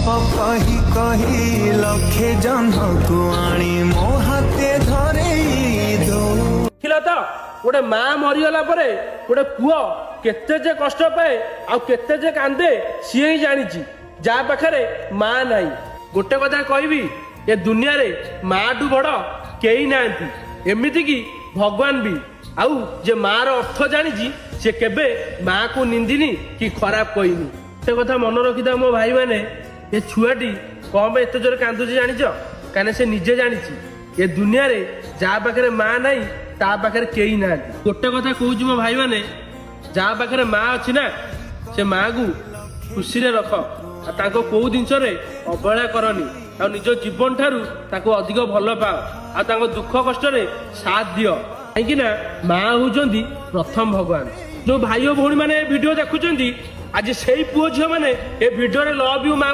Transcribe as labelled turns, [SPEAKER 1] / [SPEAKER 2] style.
[SPEAKER 1] गप कही कही लखे जन को आनी मो हाथे धरे दो
[SPEAKER 2] तो गोटे माँ मरीगला गोटे पुओ केते जे कष्ट पाए आ केते जे कांदे सी ही जानी जा पाखे माँ नाई। गोटे कथा कहबी ए दुनिया रे माँ टू बड़ कई ना एमती कि भगवान भी आउ जे माँ रो अर्थ जानी से केबे माँ को निंदिनी कि खराब कहनी। से कथा मन रखिथा मो भाई मैंने ये छुआटी कम एत जोर कांदुची जानिच कहीं से निजे जानी ए दुनिया रे जा पाखे माँ नाई ता पाखे कई ना। गोटे कथा कहूँ मो भाई मैंने जहाँ पाखे माँ अच्छी ना से माँ को खुशी रख ताको कौ जिनस अवहेला करनी आ निज जीवन ठारू ताको अधिक भल पाओ आ दुख कष्ट साथ दियो कहीं माँ होउचंदी प्रथम भगवान। जो भाई भौणी मैंने वीडियो देखुं आज से पुओ झील मैंने ए वीडियो लव यू माँ